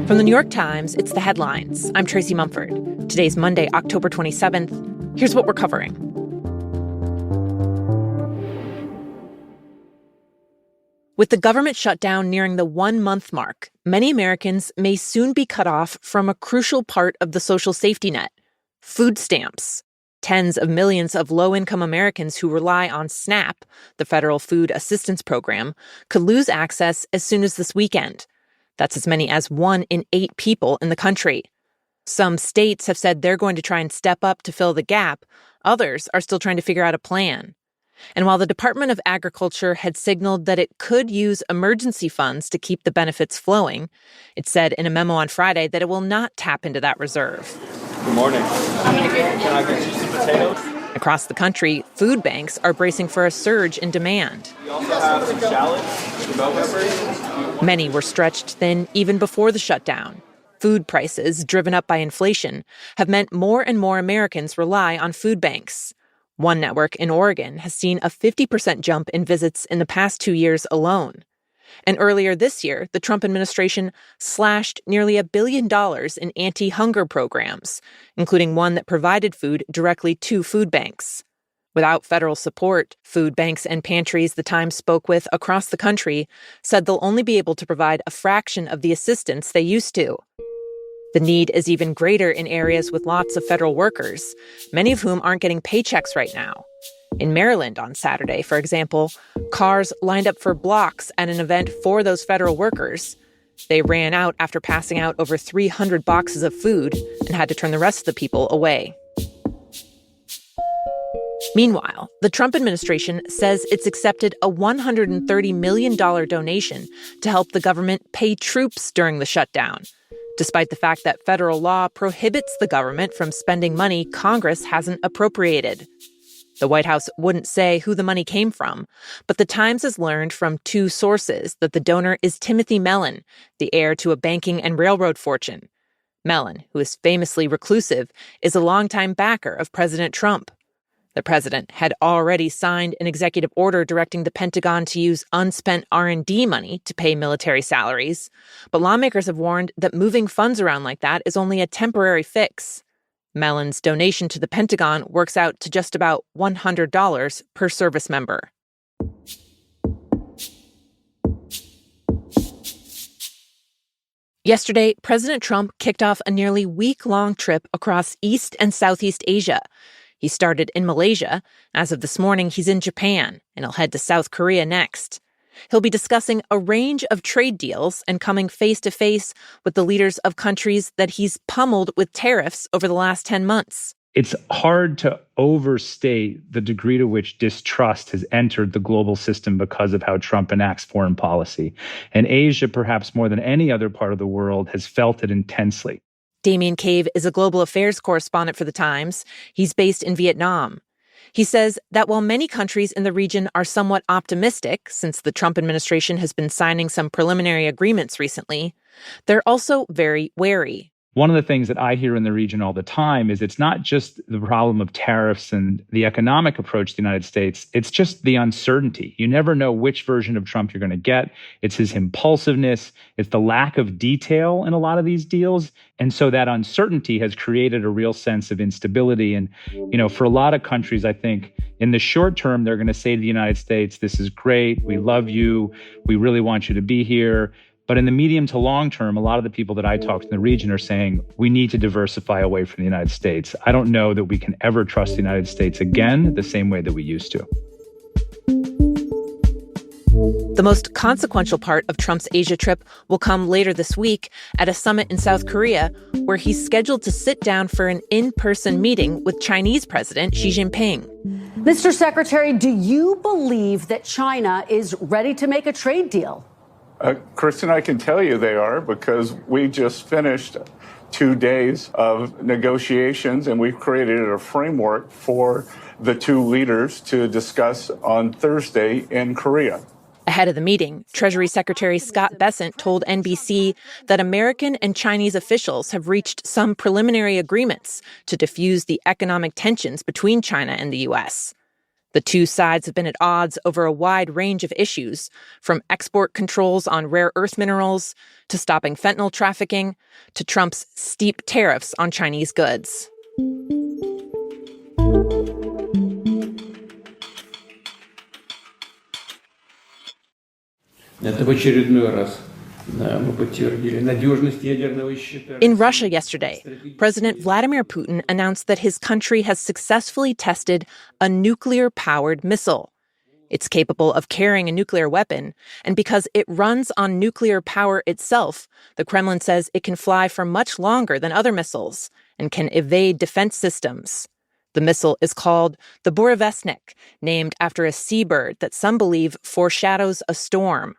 From the New York Times, it's The Headlines. I'm Tracy Mumford. Today's Monday, October 27th. Here's what we're covering. With the government shutdown nearing the 1-month mark, many Americans may soon be cut off from a crucial part of the social safety net, food stamps. Tens of millions of low-income Americans who rely on SNAP, the federal food assistance program, could lose access as soon as this weekend. That's as many as 1 in 8 people in the country. Some states have said they're going to try and step up to fill the gap. Others are still trying to figure out a plan. And while the Department of Agriculture had signaled that it could use emergency funds to keep the benefits flowing, it said in a memo on Friday that it will not tap into that reserve. Good morning. Can I get you some potatoes? Across the country, food banks are bracing for a surge in demand. We also have some shallots, some bell peppers. Many were stretched thin even before the shutdown. Food prices, driven up by inflation, have meant more and more Americans rely on food banks. One network in Oregon has seen a 50% jump in visits in the past 2 years alone. And earlier this year, the Trump administration slashed nearly $1 billion in anti-hunger programs, including one that provided food directly to food banks. Without federal support, food banks and pantries the Times spoke with across the country said they'll only be able to provide a fraction of the assistance they used to. The need is even greater in areas with lots of federal workers, many of whom aren't getting paychecks right now. In Maryland on Saturday, for example, cars lined up for blocks at an event for those federal workers. They ran out after passing out over 300 boxes of food and had to turn the rest of the people away. Meanwhile, the Trump administration says it's accepted a $130 million donation to help the government pay troops during the shutdown, despite the fact that federal law prohibits the government from spending money Congress hasn't appropriated. The White House wouldn't say who the money came from, but the Times has learned from 2 sources that the donor is Timothy Mellon, the heir to a banking and railroad fortune. Mellon, who is famously reclusive, is a longtime backer of President Trump. The president had already signed an executive order directing the Pentagon to use unspent R&D money to pay military salaries, but lawmakers have warned that moving funds around like that is only a temporary fix. Mellon's donation to the Pentagon works out to just about $100 per service member. Yesterday, President Trump kicked off a nearly week-long trip across East and Southeast Asia. He started in Malaysia. As of this morning, he's in Japan, and he'll head to South Korea next. He'll be discussing a range of trade deals and coming face-to-face with the leaders of countries that he's pummeled with tariffs over the last 10 months. It's hard to overstate the degree to which distrust has entered the global system because of how Trump enacts foreign policy. And Asia, perhaps more than any other part of the world, has felt it intensely. Damien Cave is a global affairs correspondent for The Times. He's based in Vietnam. He says that while many countries in the region are somewhat optimistic, since the Trump administration has been signing some preliminary agreements recently, they're also very wary. One of the things that I hear in the region all the time is it's not just the problem of tariffs and the economic approach to the United States, it's just the uncertainty. You never know which version of Trump you're going to get. It's his impulsiveness. It's the lack of detail in a lot of these deals. And so that uncertainty has created a real sense of instability. And, for a lot of countries, I think in the short term, they're going to say to the United States, this is great. We love you. We really want you to be here. But in the medium to long term, a lot of the people that I talk to in the region are saying we need to diversify away from the United States. I don't know that we can ever trust the United States again the same way that we used to. The most consequential part of Trump's Asia trip will come later this week at a summit in South Korea, where he's scheduled to sit down for an in-person meeting with Chinese President Xi Jinping. Mr. Secretary, do you believe that China is ready to make a trade deal? Kristen, I can tell you they are, because we just finished 2 days of negotiations and we've created a framework for the 2 leaders to discuss on Thursday in Korea. Ahead of the meeting, Treasury Secretary Scott Bessent told NBC that American and Chinese officials have reached some preliminary agreements to diffuse the economic tensions between China and the U.S. The two sides have been at odds over a wide range of issues, from export controls on rare earth minerals, to stopping fentanyl trafficking, to Trump's steep tariffs on Chinese goods. In Russia yesterday, President Vladimir Putin announced that his country has successfully tested a nuclear-powered missile. It's capable of carrying a nuclear weapon, and because it runs on nuclear power itself, the Kremlin says it can fly for much longer than other missiles and can evade defense systems. The missile is called the Burevestnik, named after a seabird that some believe foreshadows a storm.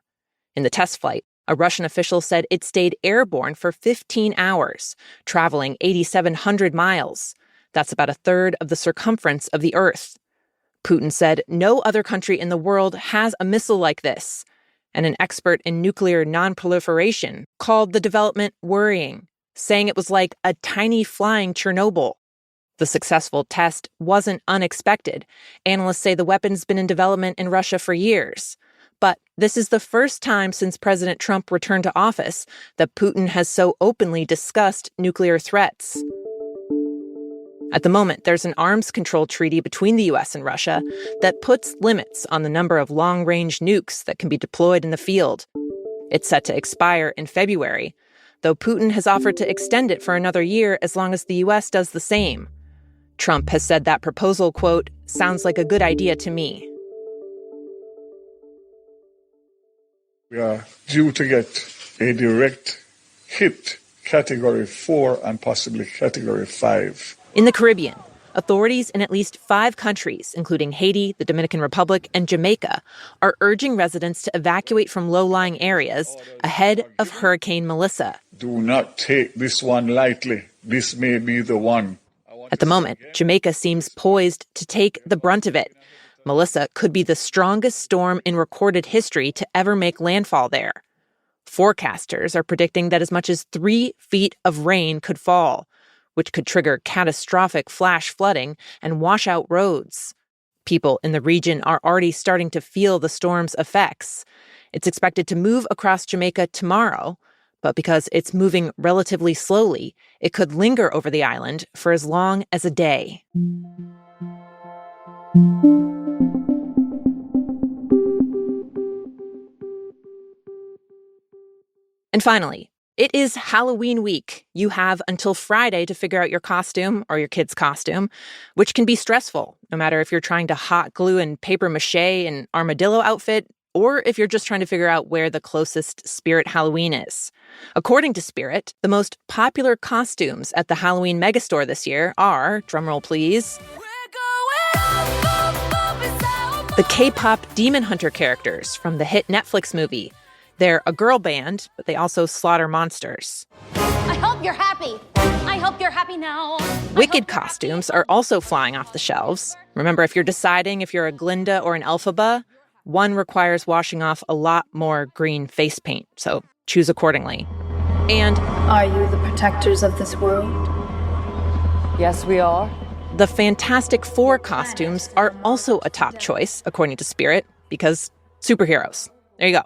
In the test flight, a Russian official said it stayed airborne for 15 hours, traveling 8,700 miles. That's about a third of the circumference of the Earth. Putin said no other country in the world has a missile like this, and an expert in nuclear nonproliferation called the development worrying, saying it was like a tiny flying Chernobyl. The successful test wasn't unexpected. Analysts say the weapon's been in development in Russia for years. But this is the first time since President Trump returned to office that Putin has so openly discussed nuclear threats. At the moment, there's an arms control treaty between the U.S. and Russia that puts limits on the number of long-range nukes that can be deployed in the field. It's set to expire in February, though Putin has offered to extend it for another year as long as the U.S. does the same. Trump has said that proposal, quote, sounds like a good idea to me. We are due to get a direct hit, Category 4 and possibly Category 5. In the Caribbean, authorities in at least 5 countries, including Haiti, the Dominican Republic, and Jamaica, are urging residents to evacuate from low-lying areas ahead of Hurricane Melissa. Do not take this one lightly. This may be the one. At the moment, Jamaica seems poised to take the brunt of it. Melissa could be the strongest storm in recorded history to ever make landfall there. Forecasters are predicting that as much as 3 feet of rain could fall, which could trigger catastrophic flash flooding and wash out roads. People in the region are already starting to feel the storm's effects. It's expected to move across Jamaica tomorrow, but because it's moving relatively slowly, it could linger over the island for as long as a day. And finally, it is Halloween week. You have until Friday to figure out your costume or your kid's costume, which can be stressful, no matter if you're trying to hot glue and paper mache an armadillo outfit, or if you're just trying to figure out where the closest Spirit Halloween is. According to Spirit, the most popular costumes at the Halloween megastore this year are, drumroll please, the K-pop Demon Hunter characters from the hit Netflix movie. They're a girl band, but they also slaughter monsters. I hope you're happy. I hope you're happy now. Wicked costumes are also flying off the shelves. Remember, if you're deciding if you're a Glinda or an Elphaba, one requires washing off a lot more green face paint, so choose accordingly. And are you the protectors of this world? Yes, we are. The Fantastic Four costumes are also a top choice, according to Spirit, because superheroes. There you go.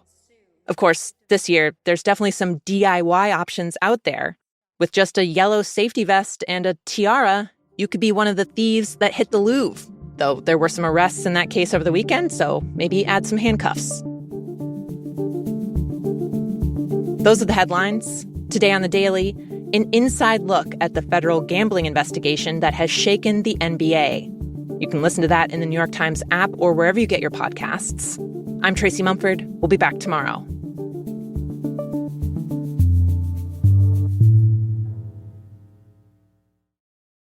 Of course, this year, there's definitely some DIY options out there. With just a yellow safety vest and a tiara, you could be one of the thieves that hit the Louvre. Though there were some arrests in that case over the weekend, so maybe add some handcuffs. Those are the headlines. Today on The Daily, an inside look at the federal gambling investigation that has shaken the NBA. You can listen to that in the New York Times app or wherever you get your podcasts. I'm Tracy Mumford. We'll be back tomorrow.